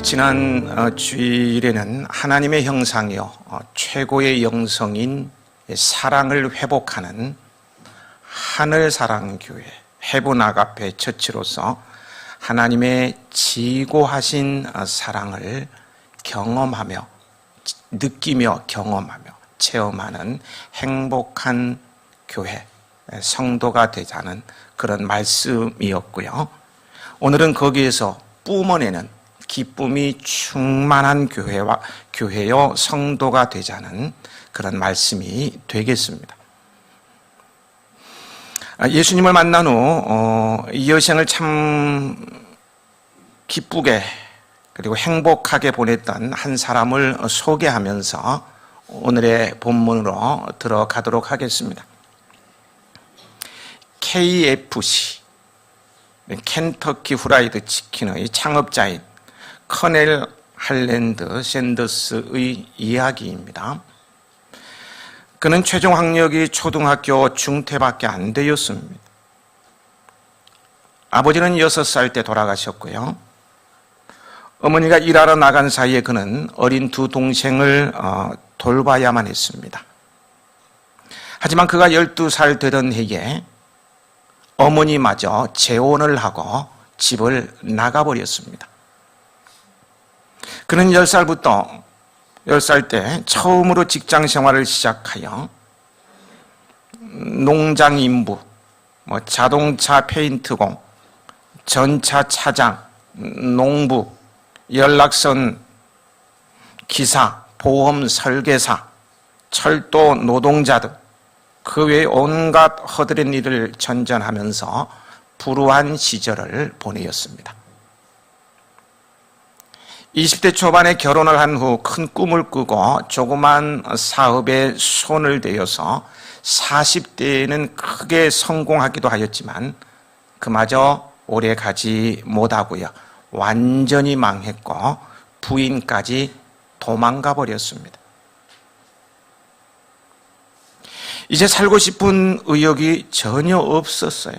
지난 주일에는 하나님의 형상이요 최고의 영성인 사랑을 회복하는 하늘사랑교회 헤븐 아가페 처치로서 하나님의 지고하신 사랑을 경험하며 느끼며 경험하며 체험하는 행복한 교회 성도가 되자는 그런 말씀이었고요. 오늘은 거기에서 뿜어내는 기쁨이 충만한 교회요 성도가 되자는 그런 말씀이 되겠습니다. 예수님을 만난 후 이 여생을 참 기쁘게 그리고 행복하게 보냈던 한 사람을 소개하면서 오늘의 본문으로 들어가도록 하겠습니다. KFC, 켄터키 후라이드 치킨의 창업자인 커넬 할랜드 샌더스의 이야기입니다. 그는 최종 학력이 초등학교 중퇴밖에 안 되었습니다. 아버지는 6살 때 돌아가셨고요. 어머니가 일하러 나간 사이에 그는 어린 두 동생을 돌봐야만 했습니다. 하지만 그가 12살 되던 해에 어머니마저 재혼을 하고 집을 나가버렸습니다. 그는 10살 때 처음으로 직장 생활을 시작하여 농장 인부, 자동차 페인트공, 전차 차장, 농부, 연락선 기사, 보험 설계사, 철도 노동자 등 그 외 온갖 허드렛 일을 전전하면서 불우한 시절을 보내었습니다. 20대 초반에 결혼을 한 후 큰 꿈을 꾸고 조그만 사업에 손을 대어서 40대에는 크게 성공하기도 하였지만 그마저 오래 가지 못하고요. 완전히 망했고 부인까지 도망가 버렸습니다. 이제 살고 싶은 의욕이 전혀 없었어요.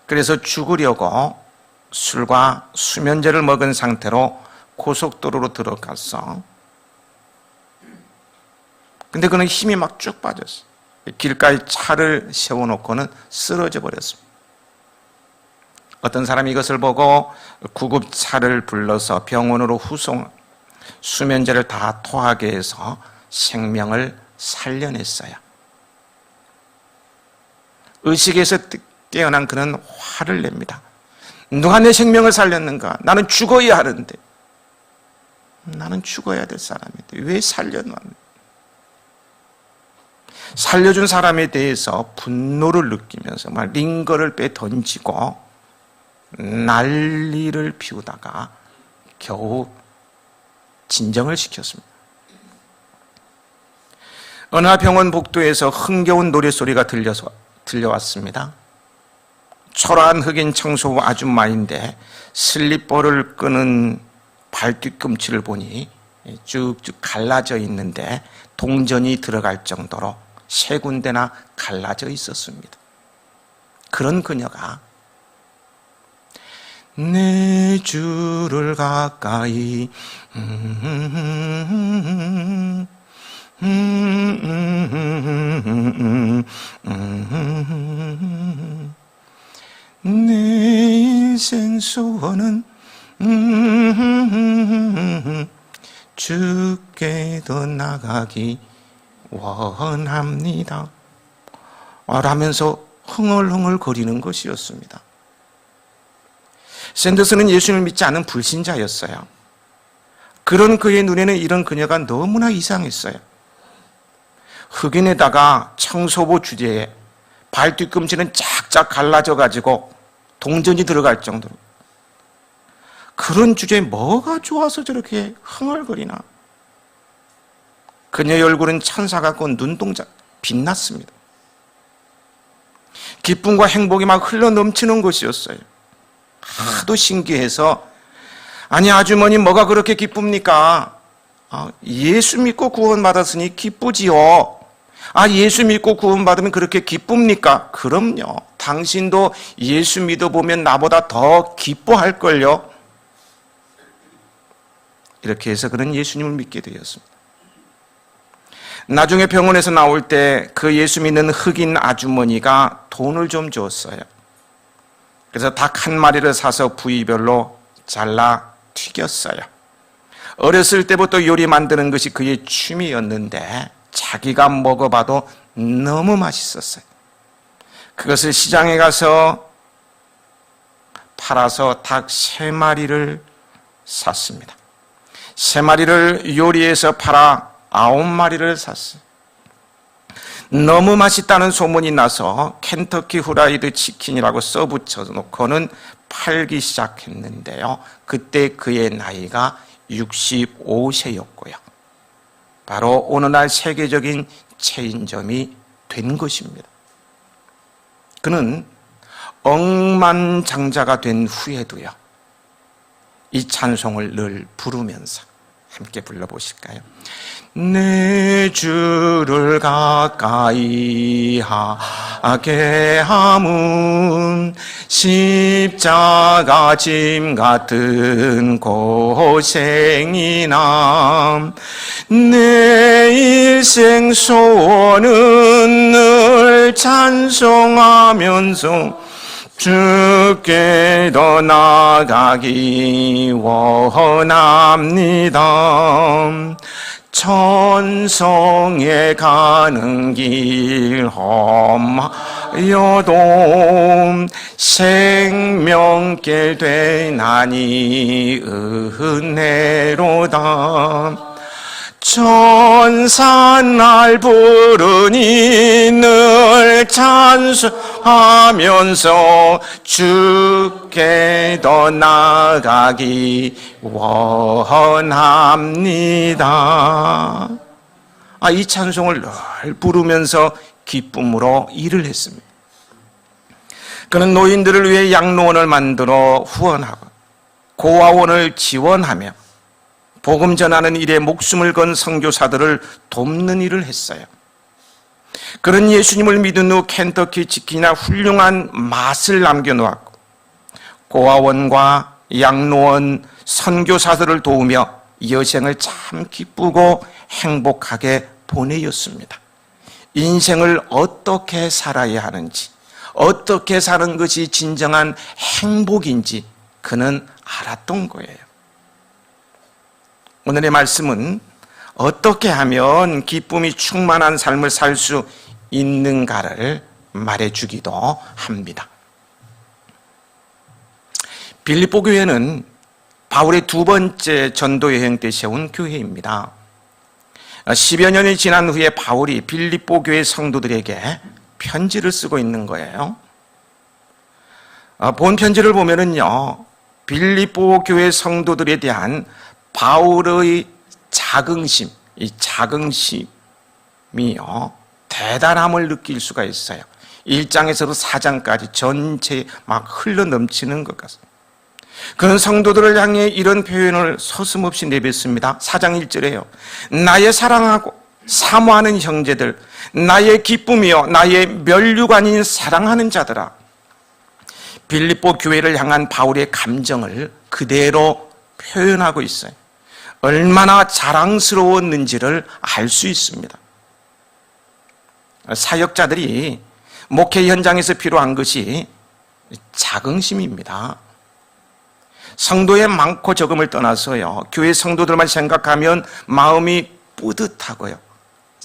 그래서 죽으려고 술과 수면제를 먹은 상태로 고속도로로 들어갔어. 근데 그는 힘이 막 쭉 빠졌어. 길가에 차를 세워놓고는 쓰러져 버렸습니다. 어떤 사람이 이것을 보고 구급차를 불러서 병원으로 수면제를 다 토하게 해서 생명을 살려냈어요. 의식에서 깨어난 그는 화를 냅니다. 누가 내 생명을 살렸는가? 나는 죽어야 하는데. 나는 죽어야 될 사람인데 왜 살려놨는가? 살려준 사람에 대해서 분노를 느끼면서 막 링거를 빼 던지고 난리를 피우다가 겨우 진정을 시켰습니다. 어느 병원 복도에서 흥겨운 노래소리가 들려왔습니다. 초라한 흑인 청소부 아줌마인데 슬리퍼를 끄는 발뒤꿈치를 보니 쭉쭉 갈라져 있는데 동전이 들어갈 정도로 세 군데나 갈라져 있었습니다. 그런 그녀가 내 주를 가까이 내 인생 소원은 주께도 나가기 원합니다 라면서 흥얼흥얼 거리는 것이었습니다. 샌더스는 예수님을 믿지 않은 불신자였어요. 그런 그의 눈에는 이런 그녀가 너무나 이상했어요. 흑인에다가 청소부 주제에 발뒤꿈치는 쫙쫙 갈라져가지고 동전이 들어갈 정도로 그런 주제에 뭐가 좋아서 저렇게 흥얼거리나. 그녀의 얼굴은 천사 같고 눈동자 빛났습니다. 기쁨과 행복이 막 흘러 넘치는 것이었어요. 하도 신기해서 아니 아주머니 뭐가 그렇게 기쁩니까? 예수 믿고 구원받았으니 기쁘지요. 예수 믿고 구원받으면 그렇게 기쁩니까? 그럼요. 당신도 예수 믿어보면 나보다 더 기뻐할걸요. 이렇게 해서 그는 예수님을 믿게 되었습니다. 나중에 병원에서 나올 때 그 예수 믿는 흑인 아주머니가 돈을 좀 줬어요. 그래서 닭 한 마리를 사서 부위별로 잘라 튀겼어요. 어렸을 때부터 요리 만드는 것이 그의 취미였는데 자기가 먹어봐도 너무 맛있었어요. 그것을 시장에 가서 팔아서 닭 3마리를 샀습니다. 3마리를 요리해서 팔아 9마리를 샀어요. 너무 맛있다는 소문이 나서 켄터키 후라이드 치킨이라고 써붙여 놓고는 팔기 시작했는데요. 그때 그의 나이가 65세였고요. 바로 오늘날 세계적인 체인점이 된 것입니다. 그는 억만장자가 된 후에도요, 이 찬송을 늘 부르면서 함께 불러보실까요? 내 주를 가까이 하게 함은 십자가 짐 같은 고생이나 내 일생 소원은 늘 찬송하면서 주께 더 나아가기 원합니다. 천성에 가는 길 험하여도 생명길 되나니 은혜로다. 천사 날 부르니 늘 찬송하면서 주께 더 나아가기 원합니다. 이 찬송을 늘 부르면서 기쁨으로 일을 했습니다. 그는 노인들을 위해 양로원을 만들어 후원하고 고아원을 지원하며 복음 전하는 일에 목숨을 건 선교사들을 돕는 일을 했어요. 그는 예수님을 믿은 후 켄터키 치킨이나 훌륭한 맛을 남겨놓았고 고아원과 양로원 선교사들을 도우며 여생을 참 기쁘고 행복하게 보내었습니다. 인생을 어떻게 살아야 하는지, 어떻게 사는 것이 진정한 행복인지 그는 알았던 거예요. 오늘의 말씀은 어떻게 하면 기쁨이 충만한 삶을 살 수 있는가를 말해주기도 합니다. 빌립보 교회는 바울의 2번째 전도 여행 때 세운 교회입니다. 10여 년이 지난 후에 바울이 빌립보 교회 성도들에게 편지를 쓰고 있는 거예요. 본 편지를 보면은요, 빌립보 교회 성도들에 대한 바울의 자긍심, 이 자긍심이요, 대단함을 느낄 수가 있어요. 1장에서도 4장까지 전체에 막 흘러 넘치는 것 같습니다. 그는 성도들을 향해 이런 표현을 서슴없이 내뱉습니다. 4장 1절에요. 나의 사랑하고 사모하는 형제들, 나의 기쁨이요, 나의 면류관인 사랑하는 자들아. 빌립보 교회를 향한 바울의 감정을 그대로 표현하고 있어요. 얼마나 자랑스러웠는지를 알 수 있습니다. 사역자들이 목회 현장에서 필요한 것이 자긍심입니다. 성도의 많고 적음을 떠나서요, 교회 성도들만 생각하면 마음이 뿌듯하고요,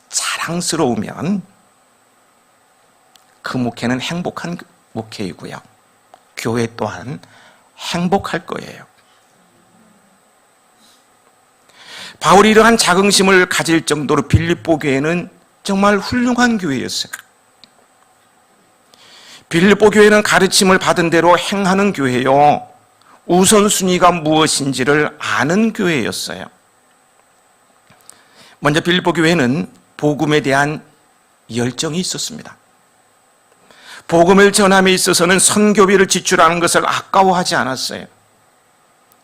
자랑스러우면 그 목회는 행복한 목회이고요, 교회 또한 행복할 거예요. 바울이 이러한 자긍심을 가질 정도로 빌립보 교회는 정말 훌륭한 교회였어요. 빌립보 교회는 가르침을 받은 대로 행하는 교회요, 우선순위가 무엇인지를 아는 교회였어요. 먼저 빌립보 교회는 복음에 대한 열정이 있었습니다. 복음을 전함에 있어서는 선교비를 지출하는 것을 아까워하지 않았어요.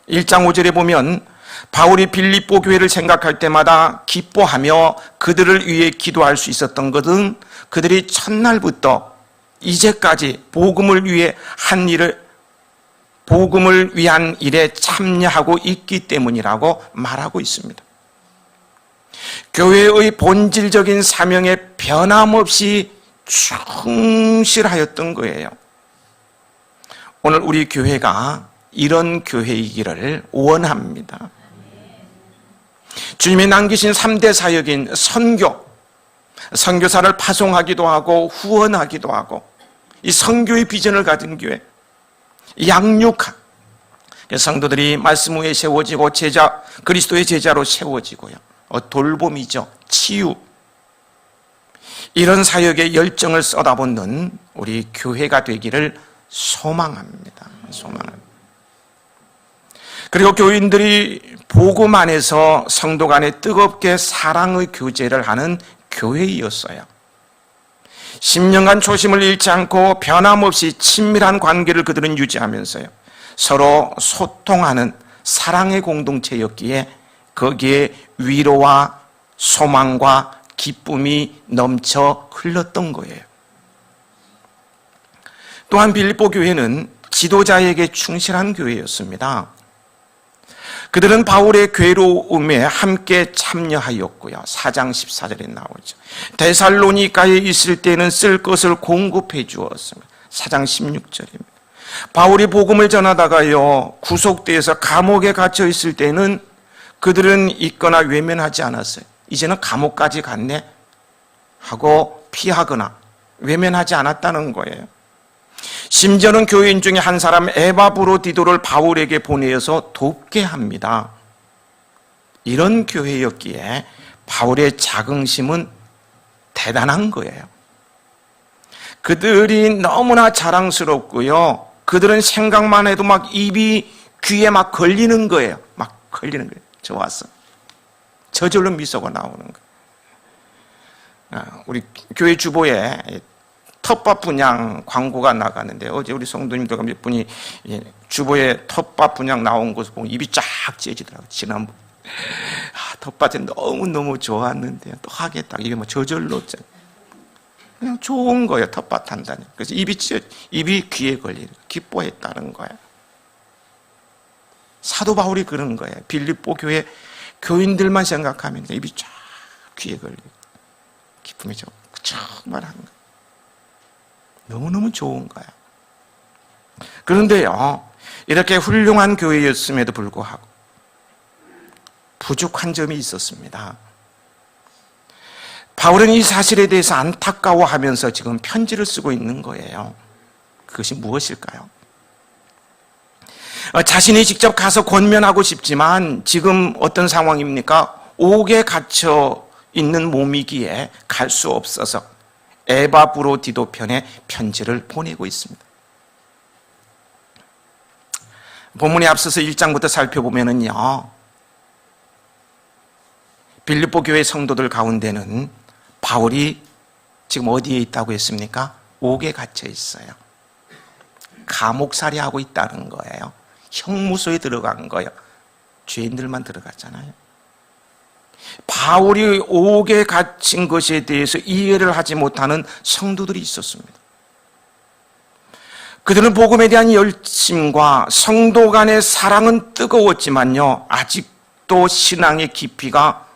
1장 5절에 보면 바울이 빌립보 교회를 생각할 때마다 기뻐하며 그들을 위해 기도할 수 있었던 것은 그들이 첫날부터 이제까지 복음을 위해 한 일을 복음을 위한 일에 참여하고 있기 때문이라고 말하고 있습니다. 교회의 본질적인 사명에 변함없이 충실하였던 거예요. 오늘 우리 교회가 이런 교회이기를 원합니다. 주님이 남기신 3대 사역인 선교사를 파송하기도 하고 후원하기도 하고, 이 선교의 비전을 가진 교회, 양육한 성도들이 말씀 위에 세워지고 그리스도의 제자로 세워지고요. 돌봄이죠. 치유. 이런 사역에 열정을 쏟아붓는 우리 교회가 되기를 소망합니다. 그리고 교인들이 복음 안에서 성도 간에 뜨겁게 사랑의 교제를 하는 교회이었어요. 10년간 초심을 잃지 않고 변함없이 친밀한 관계를 그들은 유지하면서요, 서로 소통하는 사랑의 공동체였기에 거기에 위로와 소망과 기쁨이 넘쳐 흘렀던 거예요. 또한 빌립보 교회는 지도자에게 충실한 교회였습니다. 그들은 바울의 괴로움에 함께 참여하였고요. 4장 14절에 나오죠. 데살로니가에 있을 때는 쓸 것을 공급해 주었습니다. 4장 16절입니다. 바울이 복음을 전하다가요, 구속돼서 감옥에 갇혀 있을 때는 그들은 있거나 외면하지 않았어요. 이제는 감옥까지 갔네 하고 피하거나 외면하지 않았다는 거예요. 심지어는 교인 중에 한 사람 에바브로디도를 바울에게 보내어서 돕게 합니다. 이런 교회였기에 바울의 자긍심은 대단한 거예요. 그들이 너무나 자랑스럽고요, 그들은 생각만 해도 막 입이 귀에 막 걸리는 거예요. 막 걸리는 거예요. 좋았어. 저절로 미소가 나오는 거예요. 우리 교회 주보에 텃밭 분양 광고가 나가는데, 어제 우리 성도님들 몇 분이 주보에 텃밭 분양 나온 것을 보고 입이 쫙 찢어지더라고요. 지난번 텃밭에 너무너무 좋았는데 또 하겠다. 이게 뭐 저절로 그냥 좋은 거예요. 텃밭 한다니. 그래서 입이 귀에 걸리고 기뻐했다는 거예요. 사도 바울이 그런 거예요. 빌립보 교회 교인들만 생각하면 입이 쫙 귀에 걸리고 기쁨이 정말 한 거예요. 너무너무 좋은 거야. 그런데요, 이렇게 훌륭한 교회였음에도 불구하고 부족한 점이 있었습니다. 바울은 이 사실에 대해서 안타까워하면서 지금 편지를 쓰고 있는 거예요. 그것이 무엇일까요? 자신이 직접 가서 권면하고 싶지만 지금 어떤 상황입니까? 옥에 갇혀 있는 몸이기에 갈 수 없어서 에바브로디도 편에 편지를 보내고 있습니다. 본문에 앞서서 1장부터 살펴보면은요, 빌립보 교회 성도들 가운데는 바울이 지금 어디에 있다고 했습니까? 옥에 갇혀 있어요. 감옥살이 하고 있다는 거예요. 형무소에 들어간 거예요. 죄인들만 들어갔잖아요. 바울이 옥에 갇힌 것에 대해서 이해를 하지 못하는 성도들이 있었습니다. 그들은 복음에 대한 열심과 성도 간의 사랑은 뜨거웠지만요, 아직도 신앙의 깊이가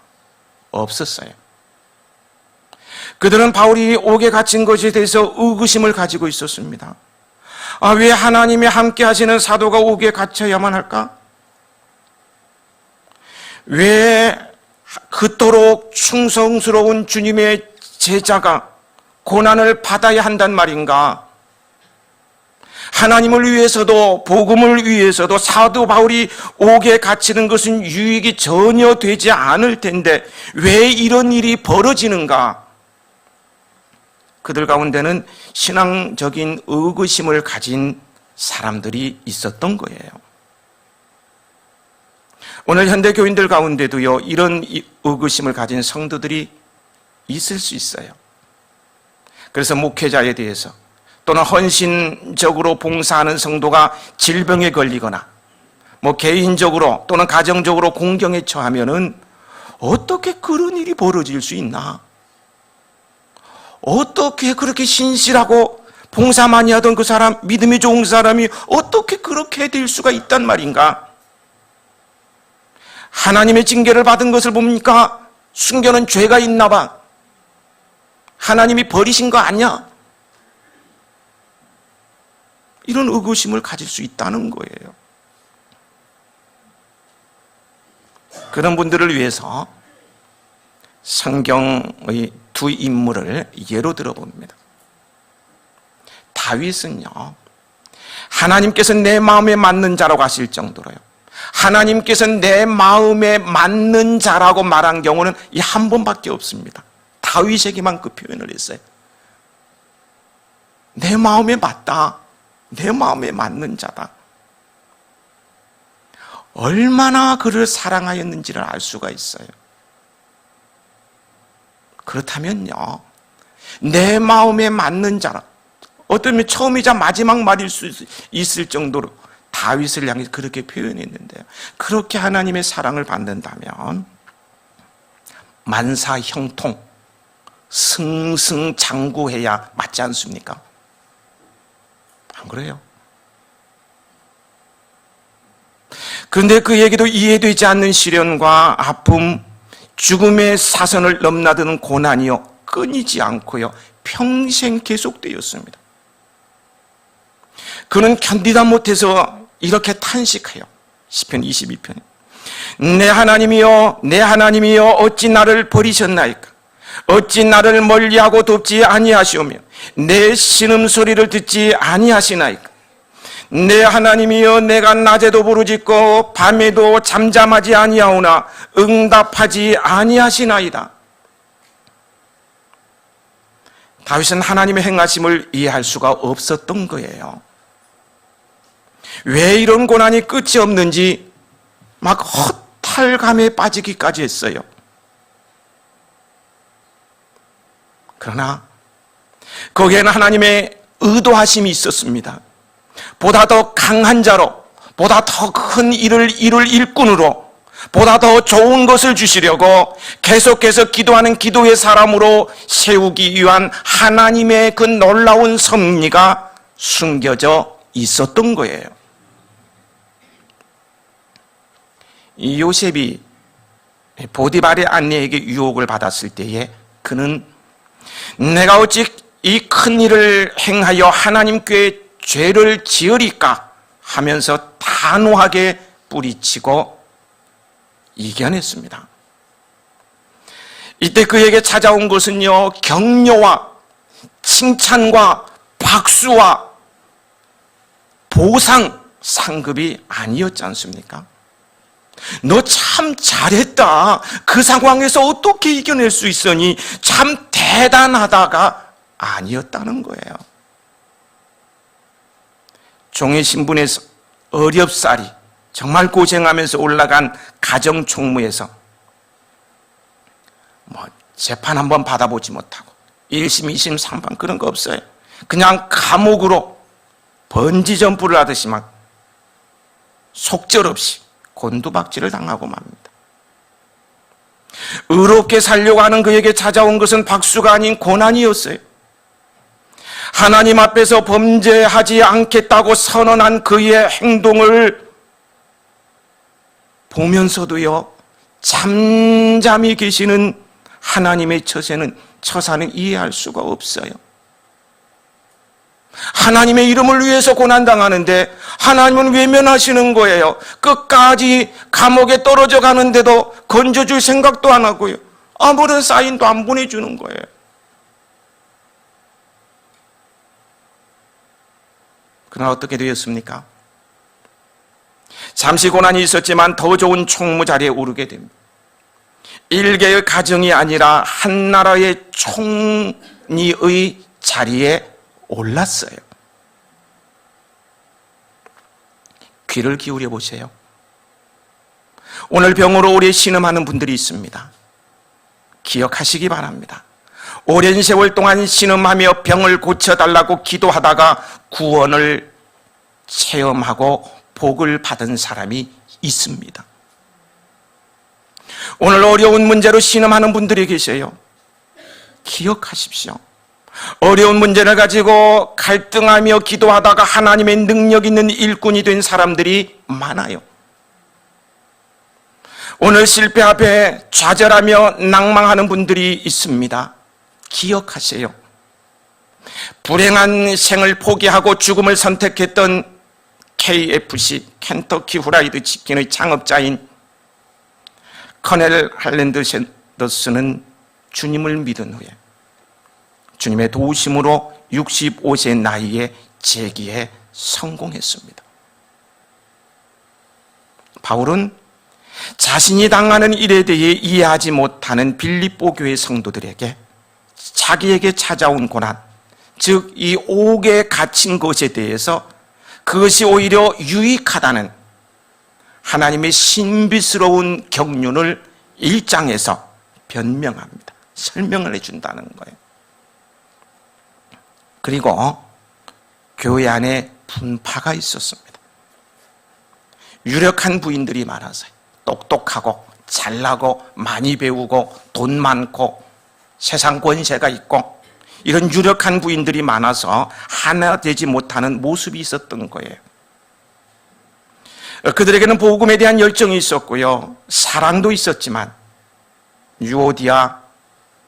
없었어요. 그들은 바울이 옥에 갇힌 것에 대해서 의구심을 가지고 있었습니다. 왜 하나님이 함께 하시는 사도가 옥에 갇혀야만 할까? 왜 그토록 충성스러운 주님의 제자가 고난을 받아야 한단 말인가? 하나님을 위해서도 복음을 위해서도 사도 바울이 옥에 갇히는 것은 유익이 전혀 되지 않을 텐데 왜 이런 일이 벌어지는가? 그들 가운데는 신앙적인 의구심을 가진 사람들이 있었던 거예요. 오늘 현대 교인들 가운데도요, 이런 의구심을 가진 성도들이 있을 수 있어요. 그래서 목회자에 대해서 또는 헌신적으로 봉사하는 성도가 질병에 걸리거나 개인적으로 또는 가정적으로 공경에 처하면은 어떻게 그런 일이 벌어질 수 있나? 어떻게 그렇게 신실하고 봉사 많이 하던 그 사람, 믿음이 좋은 사람이 어떻게 그렇게 될 수가 있단 말인가? 하나님의 징계를 받은 것을 봅니까? 순교는 죄가 있나 봐. 하나님이 버리신 거 아니야? 이런 의구심을 가질 수 있다는 거예요. 그런 분들을 위해서 성경의 두 인물을 예로 들어봅니다. 다윗은요, 하나님께서 내 마음에 맞는 자라고 하실 정도로요, 하나님께서 내 마음에 맞는 자라고 말한 경우는 이 한 번밖에 없습니다. 다윗에게만 그 표현을 했어요. 내 마음에 맞다, 내 마음에 맞는 자다. 얼마나 그를 사랑하였는지를 알 수가 있어요. 그렇다면요, 내 마음에 맞는 자라, 어쩌면 처음이자 마지막 말일 수 있을 정도로 다윗을 향해 그렇게 표현했는데요, 그렇게 하나님의 사랑을 받는다면 만사형통, 승승장구해야 맞지 않습니까? 안 그래요? 그런데 그에게도 이해되지 않는 시련과 아픔, 죽음의 사선을 넘나드는 고난이요, 끊이지 않고요, 평생 계속되었습니다. 그는 견디다 못해서 이렇게 탄식해요. 시편 22편. 내 하나님이여, 내 하나님이여, 어찌 나를 버리셨나이까? 어찌 나를 멀리하고 돕지 아니하시오며 내 신음소리를 듣지 아니하시나이까? 내 하나님이여, 내가 낮에도 부르짖고 밤에도 잠잠하지 아니하오나 응답하지 아니하시나이다. 다윗은 하나님의 행하심을 이해할 수가 없었던 거예요. 왜 이런 고난이 끝이 없는지 막 허탈감에 빠지기까지 했어요. 그러나 거기에는 하나님의 의도하심이 있었습니다. 보다 더 강한 자로, 보다 더 큰 일을 이룰 일꾼으로, 보다 더 좋은 것을 주시려고 계속해서 기도하는 기도의 사람으로 세우기 위한 하나님의 그 놀라운 섭리가 숨겨져 있었던 거예요. 이 요셉이 보디발의 아내에게 유혹을 받았을 때에 그는 내가 어찌 이 큰 일을 행하여 하나님께 죄를 지으리까 하면서 단호하게 뿌리치고 이겨냈습니다. 이때 그에게 찾아온 것은요, 격려와 칭찬과 박수와 보상, 상급이 아니었지 않습니까? 너 참 잘했다, 그 상황에서 어떻게 이겨낼 수 있으니 참 대단하다가 아니었다는 거예요. 종의 신분에서 어렵사리 정말 고생하면서 올라간 가정총무에서 재판 한번 받아보지 못하고 1심, 2심, 3판 그런 거 없어요. 그냥 감옥으로 번지점프를 하듯이 막 속절없이 곤두박질을 당하고 맙니다. 의롭게 살려고 하는 그에게 찾아온 것은 박수가 아닌 고난이었어요. 하나님 앞에서 범죄하지 않겠다고 선언한 그의 행동을 보면서도요, 잠잠히 계시는 하나님의 처사는 이해할 수가 없어요. 하나님의 이름을 위해서 고난당하는데 하나님은 외면하시는 거예요. 끝까지 감옥에 떨어져 가는데도 건져줄 생각도 안 하고요, 아무런 사인도 안 보내주는 거예요. 그러나 어떻게 되었습니까? 잠시 고난이 있었지만 더 좋은 총무 자리에 오르게 됩니다. 1개의 가정이 아니라 한 나라의 총리의 자리에 올랐어요. 귀를 기울여 보세요. 오늘 병으로 오래 신음하는 분들이 있습니다. 기억하시기 바랍니다. 오랜 세월 동안 신음하며 병을 고쳐달라고 기도하다가 구원을 체험하고 복을 받은 사람이 있습니다. 오늘 어려운 문제로 신음하는 분들이 계세요. 기억하십시오. 어려운 문제를 가지고 갈등하며 기도하다가 하나님의 능력 있는 일꾼이 된 사람들이 많아요. 오늘 실패 앞에 좌절하며 낭망하는 분들이 있습니다. 기억하세요. 불행한 생을 포기하고 죽음을 선택했던 KFC, 켄터키 후라이드 치킨의 창업자인 커넬 할랜드 샌더스는 주님을 믿은 후에 주님의 도우심으로 65세 나이에 재기에 성공했습니다. 바울은 자신이 당하는 일에 대해 이해하지 못하는 빌립보 교회 성도들에게 자기에게 찾아온 고난, 즉 이 옥에 갇힌 것에 대해서 그것이 오히려 유익하다는 하나님의 신비스러운 경륜을 1장에서 변명합니다. 설명을 해준다는 거예요. 그리고 교회 안에 분파가 있었습니다. 유력한 부인들이 많아서요. 똑똑하고 잘나고 많이 배우고 돈 많고 세상 권세가 있고 이런 유력한 부인들이 많아서 하나 되지 못하는 모습이 있었던 거예요. 그들에게는 복음에 대한 열정이 있었고요. 사랑도 있었지만 유오디아,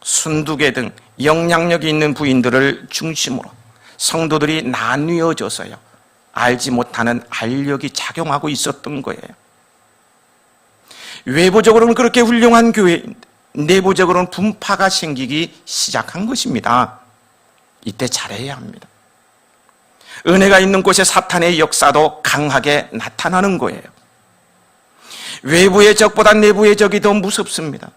순두개 등 영향력이 있는 부인들을 중심으로 성도들이 나뉘어져서요. 알지 못하는 알력이 작용하고 있었던 거예요. 외부적으로는 그렇게 훌륭한 교회인데 내부적으로는 분파가 생기기 시작한 것입니다. 이때 잘해야 합니다. 은혜가 있는 곳에 사탄의 역사도 강하게 나타나는 거예요. 외부의 적보다 내부의 적이 더 무섭습니다.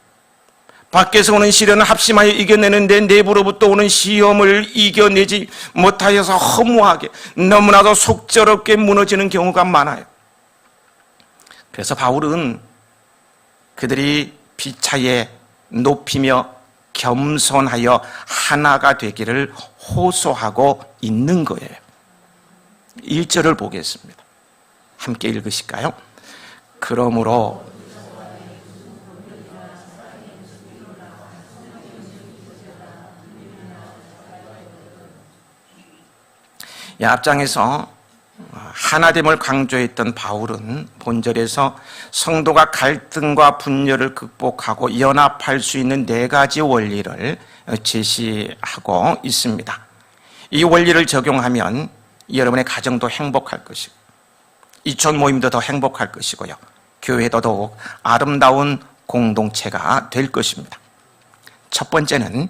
밖에서 오는 시련을 합심하여 이겨내는데 내부로부터 오는 시험을 이겨내지 못하여서 허무하게 너무나도 속절없게 무너지는 경우가 많아요. 그래서 바울은 그들이 피차에 높이며 겸손하여 하나가 되기를 호소하고 있는 거예요. 1절을 보겠습니다. 함께 읽으실까요? 그러므로 앞장에서 하나됨을 강조했던 바울은 본절에서 성도가 갈등과 분열을 극복하고 연합할 수 있는 4가지 원리를 제시하고 있습니다. 이 원리를 적용하면 여러분의 가정도 행복할 것이고 이촌 모임도 더 행복할 것이고요. 교회도 더욱 아름다운 공동체가 될 것입니다. 첫 번째는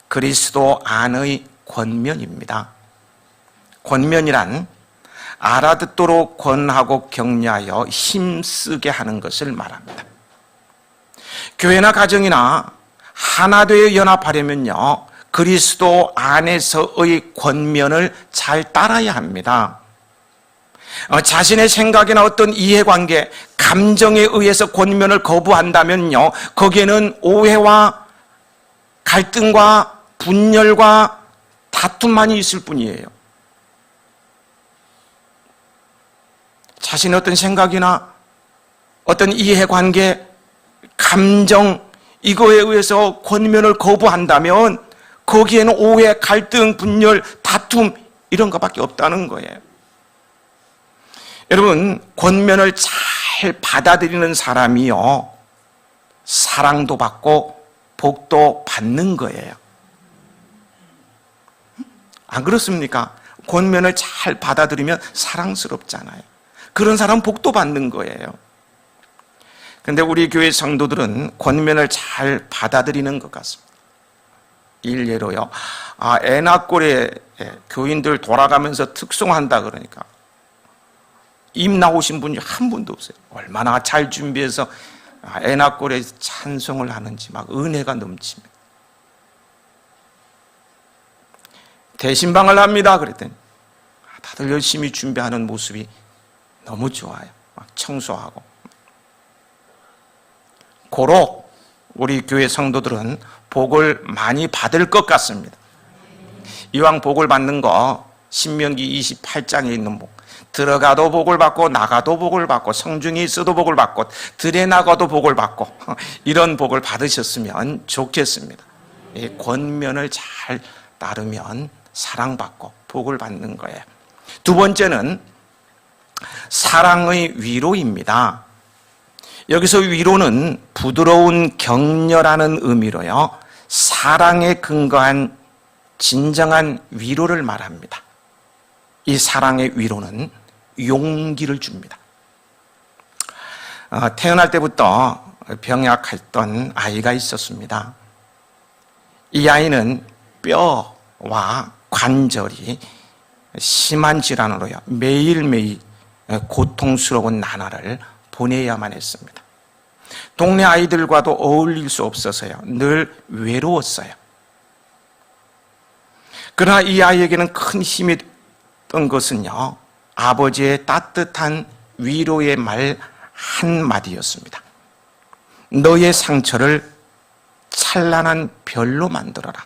그리스도 안의 권면입니다. 권면이란 알아듣도록 권하고 격려하여 힘쓰게 하는 것을 말합니다. 교회나 가정이나 하나 되어 연합하려면요, 그리스도 안에서의 권면을 잘 따라야 합니다. 자신의 생각이나 어떤 이해관계, 감정에 의해서 권면을 거부한다면요, 거기에는 오해와 갈등과 분열과 다툼만이 있을 뿐이에요. 자신의 어떤 생각이나 어떤 이해관계, 감정, 이거에 의해서 권면을 거부한다면 거기에는 오해, 갈등, 분열, 다툼 이런 것밖에 없다는 거예요. 여러분, 권면을 잘 받아들이는 사람이요, 사랑도 받고 복도 받는 거예요. 안 그렇습니까? 권면을 잘 받아들이면 사랑스럽잖아요. 그런 사람 복도 받는 거예요. 그런데 우리 교회 성도들은 권면을 잘 받아들이는 것 같습니다. 일례로요, 애나꼴에 교인들 돌아가면서 특송한다 그러니까 입 나오신 분이 한 분도 없어요. 얼마나 잘 준비해서 애나꼴에 찬송을 하는지 막 은혜가 넘칩니다. 대신방을 합니다 그랬더니 다들 열심히 준비하는 모습이 너무 좋아요. 막 청소하고. 고로 우리 교회 성도들은 복을 많이 받을 것 같습니다. 이왕 복을 받는 거 신명기 28장에 있는 복, 들어가도 복을 받고 나가도 복을 받고 성중이 있어도 복을 받고 들에 나가도 복을 받고 이런 복을 받으셨으면 좋겠습니다. 권면을 잘 따르면 사랑받고 복을 받는 거예요. 두 번째는 사랑의 위로입니다. 여기서 위로는 부드러운 격려라는 의미로요, 사랑에 근거한 진정한 위로를 말합니다. 이 사랑의 위로는 용기를 줍니다. 태어날 때부터 병약했던 아이가 있었습니다. 이 아이는 뼈와 관절이 심한 질환으로요, 매일매일 고통스러운 나날을 보내야만 했습니다. 동네 아이들과도 어울릴 수 없어서요, 늘 외로웠어요. 그러나 이 아이에게는 큰 힘이 됐던 것은요, 아버지의 따뜻한 위로의 말 한마디였습니다. 너의 상처를 찬란한 별로 만들어라.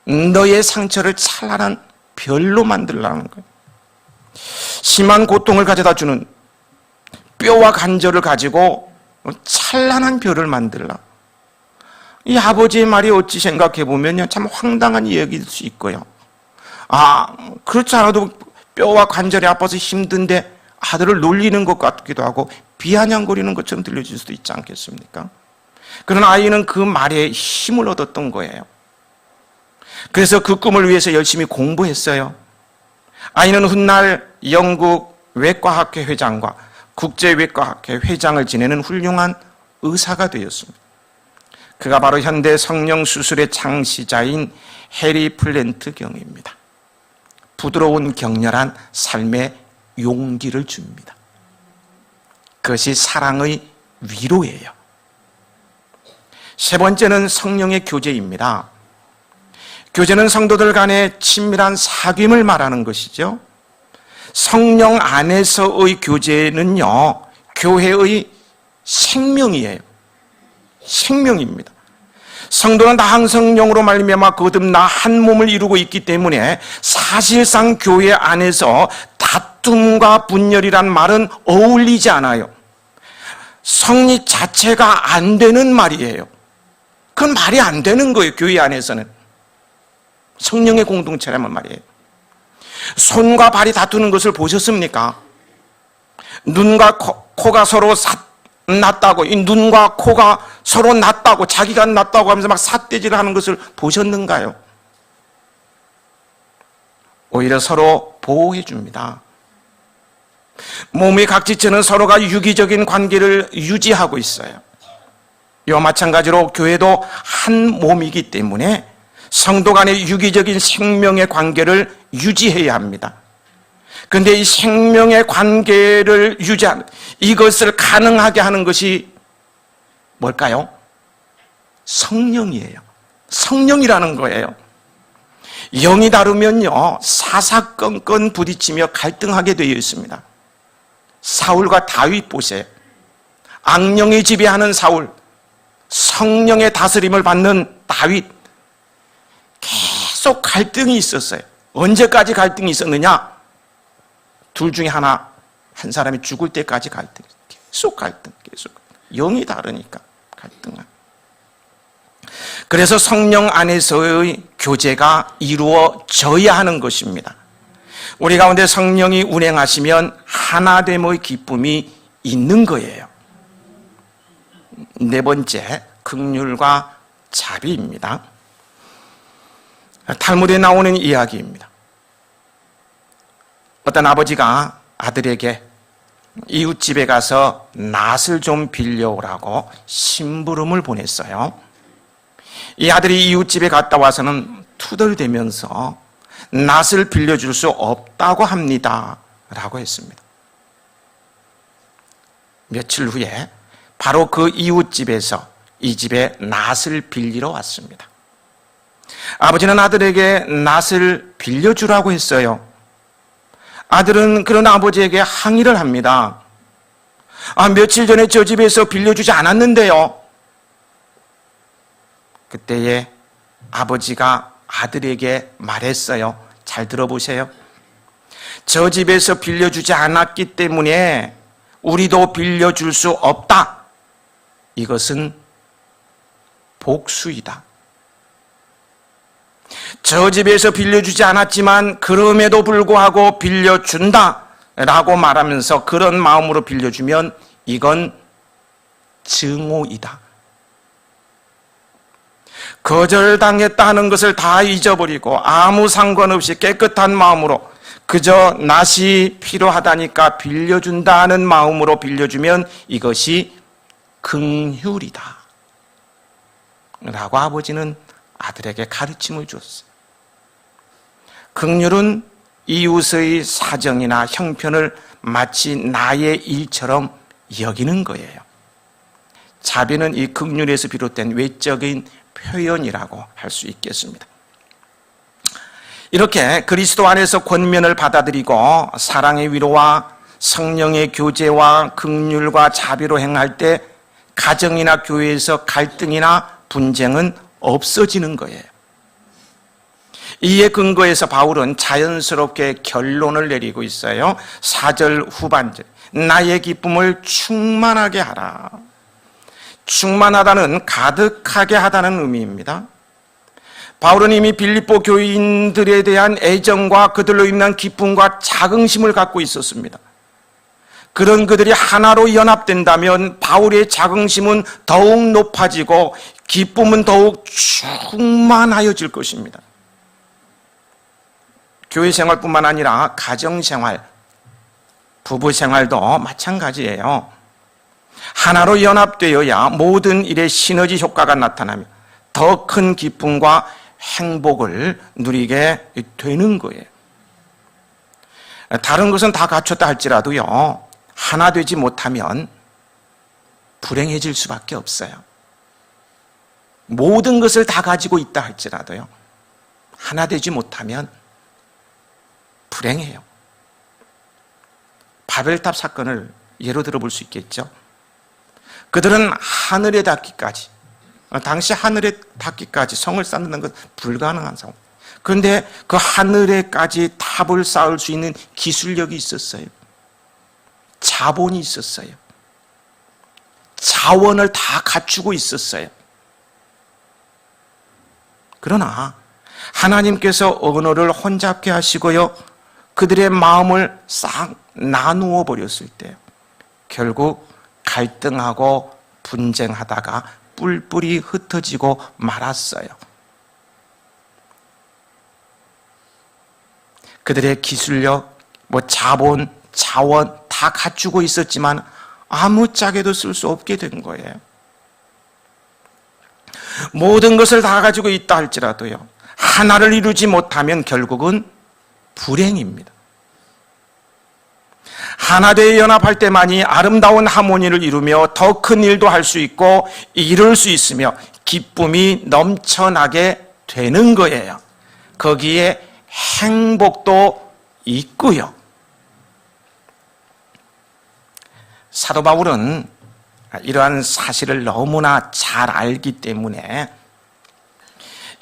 너의 상처를 찬란한 별로 만들라는 거예요. 심한 고통을 가져다 주는 뼈와 관절을 가지고 찬란한 별을 만들라. 이 아버지의 말이 어찌 생각해 보면요, 참 황당한 이야기일 수 있고요. 그렇지 않아도 뼈와 관절이 아파서 힘든데 아들을 놀리는 것 같기도 하고 비아냥거리는 것처럼 들려질 수도 있지 않겠습니까? 그러나 아이는 그 말에 힘을 얻었던 거예요. 그래서 그 꿈을 위해서 열심히 공부했어요. 아이는 훗날 영국 외과학회 회장과 국제외과학회 회장을 지내는 훌륭한 의사가 되었습니다. 그가 바로 현대 성령수술의 창시자인 해리 플랜트 경입니다. 부드러운 격렬한 삶의 용기를 줍니다. 그것이 사랑의 위로예요. 세 번째는 성령의 교제입니다. 교제는 성도들 간의 친밀한 사귐을 말하는 것이죠. 성령 안에서의 교제는요, 교회의 생명이에요. 생명입니다. 성도는 다 한 성령으로 말미암아 거듭나 한 몸을 이루고 있기 때문에 사실상 교회 안에서 다툼과 분열이란 말은 어울리지 않아요. 성립 자체가 안 되는 말이에요. 그건 말이 안 되는 거예요. 교회 안에서는 성령의 공동체라면 말이에요. 손과 발이 다투는 것을 보셨습니까? 눈과 코가 서로 낫다고, 이 눈과 코가 서로 낫다고, 자기가 낫다고 하면서 막 삿대질을 하는 것을 보셨는가요? 오히려 서로 보호해 줍니다. 몸의 각 지체는 서로가 유기적인 관계를 유지하고 있어요. 이와 마찬가지로 교회도 한 몸이기 때문에 성도 간의 유기적인 생명의 관계를 유지해야 합니다. 그런데 이 생명의 관계를 유지하는, 이것을 가능하게 하는 것이 뭘까요? 성령이에요. 성령이라는 거예요. 영이 다르면요, 사사건건 부딪히며 갈등하게 되어 있습니다. 사울과 다윗 보세요. 악령이 지배하는 사울, 성령의 다스림을 받는 다윗, 계속 갈등이 있었어요. 언제까지 갈등이 있었느냐? 둘 중에 한 사람이 죽을 때까지 갈등. 계속 갈등, 계속. 영이 다르니까 갈등은. 그래서 성령 안에서의 교제가 이루어져야 하는 것입니다. 우리 가운데 성령이 운행하시면 하나됨의 기쁨이 있는 거예요. 네 번째, 긍휼과 자비입니다. 탈무드에 나오는 이야기입니다. 어떤 아버지가 아들에게 이웃집에 가서 낫을 좀 빌려오라고 심부름을 보냈어요. 이 아들이 이웃집에 갔다 와서는 투덜대면서 낫을 빌려줄 수 없다고 합니다 라고 했습니다. 며칠 후에 바로 그 이웃집에서 이 집에 낫을 빌리러 왔습니다. 아버지는 아들에게 낫을 빌려주라고 했어요. 아들은 그런 아버지에게 항의를 합니다. 며칠 전에 저 집에서 빌려주지 않았는데요. 그때에 아버지가 아들에게 말했어요. 잘 들어보세요. 저 집에서 빌려주지 않았기 때문에 우리도 빌려줄 수 없다. 이것은 복수이다. 저 집에서 빌려주지 않았지만 그럼에도 불구하고 빌려준다 라고 말하면서 그런 마음으로 빌려주면 이건 증오이다. 거절당했다는 것을 다 잊어버리고 아무 상관없이 깨끗한 마음으로 그저 낫이 필요하다니까 빌려준다는 마음으로 빌려주면 이것이 긍휼이다 라고 아버지는 아들에게 가르침을 줬어요. 긍휼은 이웃의 사정이나 형편을 마치 나의 일처럼 여기는 거예요. 자비는 이 긍휼에서 비롯된 외적인 표현이라고 할 수 있겠습니다. 이렇게 그리스도 안에서 권면을 받아들이고 사랑의 위로와 성령의 교제와 긍휼과 자비로 행할 때 가정이나 교회에서 갈등이나 분쟁은 없어지는 거예요. 이에 근거해서 바울은 자연스럽게 결론을 내리고 있어요. 4절 후반절, 나의 기쁨을 충만하게 하라. 충만하다는 가득하게 하다는 의미입니다. 바울은 이미 빌립보 교인들에 대한 애정과 그들로 인한 기쁨과 자긍심을 갖고 있었습니다. 그런 그들이 하나로 연합된다면 바울의 자긍심은 더욱 높아지고 기쁨은 더욱 충만하여질 것입니다. 교회 생활뿐만 아니라 가정 생활, 부부 생활도 마찬가지예요. 하나로 연합되어야 모든 일에 시너지 효과가 나타나며 더 큰 기쁨과 행복을 누리게 되는 거예요. 다른 것은 다 갖췄다 할지라도요, 하나 되지 못하면 불행해질 수밖에 없어요. 모든 것을 다 가지고 있다 할지라도요, 하나 되지 못하면 불행해요. 바벨탑 사건을 예로 들어볼 수 있겠죠. 그들은 하늘에 닿기까지, 당시 하늘에 닿기까지 성을 쌓는 건 불가능한 상황. 그런데 그 하늘에까지 탑을 쌓을 수 있는 기술력이 있었어요. 자본이 있었어요. 자원을 다 갖추고 있었어요. 그러나 하나님께서 언어를 혼잡게 하시고요, 그들의 마음을 싹 나누어 버렸을 때 결국 갈등하고 분쟁하다가 뿔뿔이 흩어지고 말았어요. 그들의 기술력, 자본, 자원 다 갖추고 있었지만 아무짝에도 쓸 수 없게 된 거예요. 모든 것을 다 가지고 있다 할지라도요, 하나를 이루지 못하면 결국은 불행입니다. 하나 되어 연합할 때만이 아름다운 하모니를 이루며 더 큰 일도 할 수 있고 이룰 수 있으며 기쁨이 넘쳐나게 되는 거예요. 거기에 행복도 있고요. 사도 바울은 이러한 사실을 너무나 잘 알기 때문에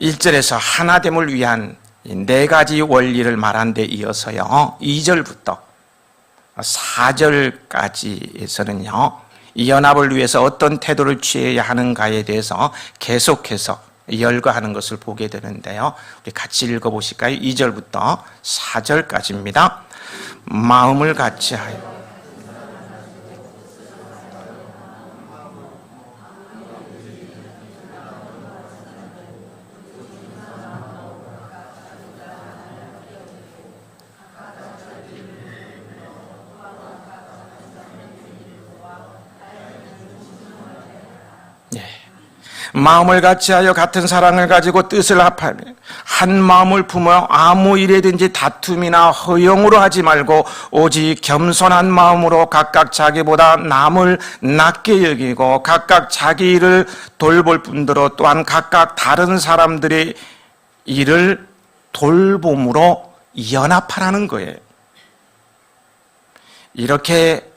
1절에서 하나됨을 위한 4가지 원리를 말한 데 이어서요, 2절부터 4절까지에서는요, 이 연합을 위해서 어떤 태도를 취해야 하는가에 대해서 계속해서 열거하는 것을 보게 되는데요. 우리 같이 읽어보실까요? 2절부터 4절까지입니다. 마음을 같이 하여 마음을 같이하여 같은 사랑을 가지고 뜻을 합하며 한 마음을 품어 아무 일에든지 다툼이나 허용으로 하지 말고 오직 겸손한 마음으로 각각 자기보다 남을 낮게 여기고 각각 자기 일을 돌볼 뿐더러 또한 각각 다른 사람들의 일을 돌봄으로 연합하라는 거예요. 이렇게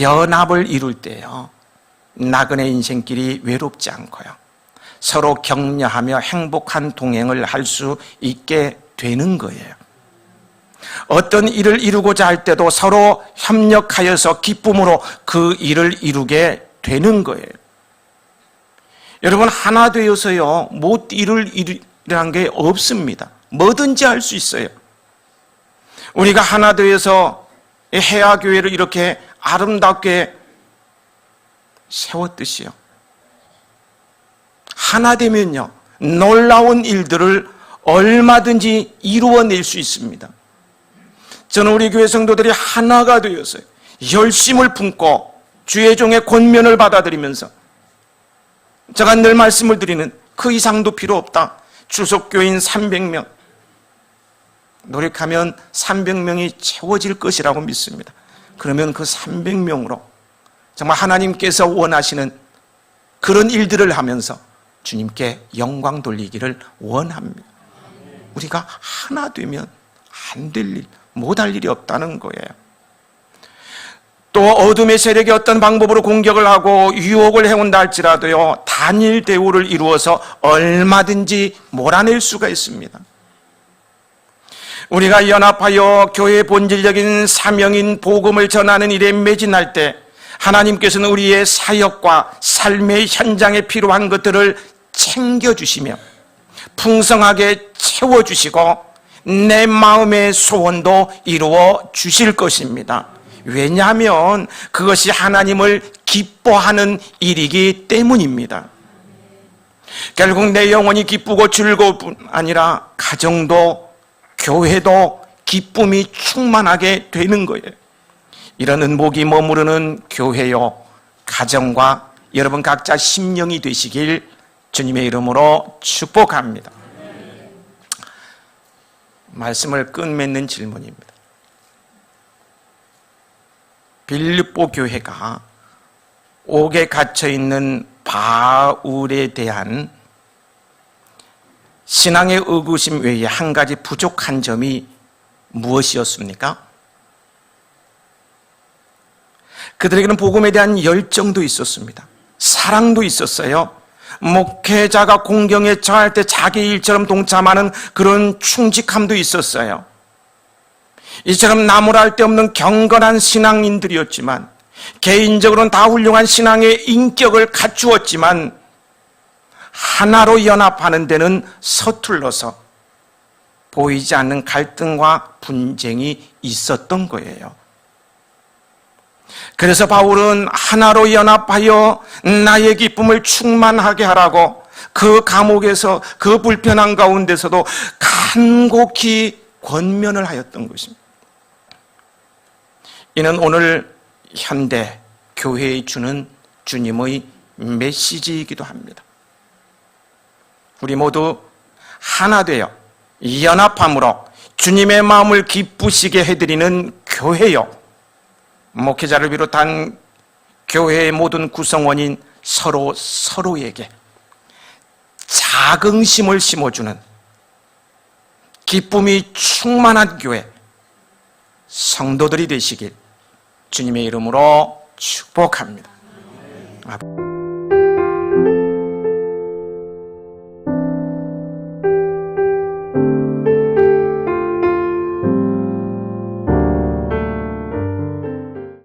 연합을 이룰 때요, 나그네 인생길이 외롭지 않고요, 서로 격려하며 행복한 동행을 할 수 있게 되는 거예요. 어떤 일을 이루고자 할 때도 서로 협력하여서 기쁨으로 그 일을 이루게 되는 거예요. 여러분, 하나 되어서요, 일을 게 없습니다. 뭐든지 할 수 있어요. 우리가 하나 되어서 해화교회를 이렇게 아름답게 세웠듯이요. 하나 되면요, 놀라운 일들을 얼마든지 이루어낼 수 있습니다. 저는 우리 교회 성도들이 하나가 되었어요. 열심을 품고 주의 종의 권면을 받아들이면서 제가 늘 말씀을 드리는 그 이상도 필요 없다. 주속교인 300명 노력하면 300명이 채워질 것이라고 믿습니다. 그러면 그 300명으로 정말 하나님께서 원하시는 그런 일들을 하면서 주님께 영광 돌리기를 원합니다. 우리가 하나 되면 안 될 일, 못할 일이 없다는 거예요. 또 어둠의 세력이 어떤 방법으로 공격을 하고 유혹을 해온다 할지라도요, 단일 대우를 이루어서 얼마든지 몰아낼 수가 있습니다. 우리가 연합하여 교회의 본질적인 사명인 복음을 전하는 일에 매진할 때 하나님께서는 우리의 사역과 삶의 현장에 필요한 것들을 챙겨주시며 풍성하게 채워주시고 내 마음의 소원도 이루어 주실 것입니다. 왜냐하면 그것이 하나님을 기뻐하는 일이기 때문입니다. 결국 내 영혼이 기쁘고 즐거울 뿐 아니라 가정도 교회도 기쁨이 충만하게 되는 거예요. 이런 은복이 머무르는 교회요, 가정과 여러분 각자 심령이 되시길 주님의 이름으로 축복합니다. 말씀을 끝맺는 질문입니다. 빌립보 교회가 옥에 갇혀있는 바울에 대한 신앙의 의구심 외에 한 가지 부족한 점이 무엇이었습니까? 그들에게는 복음에 대한 열정도 있었습니다. 사랑도 있었어요. 목회자가 공경에 처할 때 자기 일처럼 동참하는 그런 충직함도 있었어요. 이처럼 나무랄 데 없는 경건한 신앙인들이었지만, 개인적으로는 다 훌륭한 신앙의 인격을 갖추었지만 하나로 연합하는 데는 서툴러서 보이지 않는 갈등과 분쟁이 있었던 거예요. 그래서 바울은 하나로 연합하여 나의 기쁨을 충만하게 하라고 그 감옥에서 그 불편한 가운데서도 간곡히 권면을 하였던 것입니다. 이는 오늘 현대 교회에 주는 주님의 메시지이기도 합니다. 우리 모두 하나 되어 연합함으로 주님의 마음을 기쁘시게 해드리는 교회요, 목회자를 비롯한 교회의 모든 구성원인 서로에게 자긍심을 심어주는 기쁨이 충만한 교회, 성도들이 되시길 주님의 이름으로 축복합니다.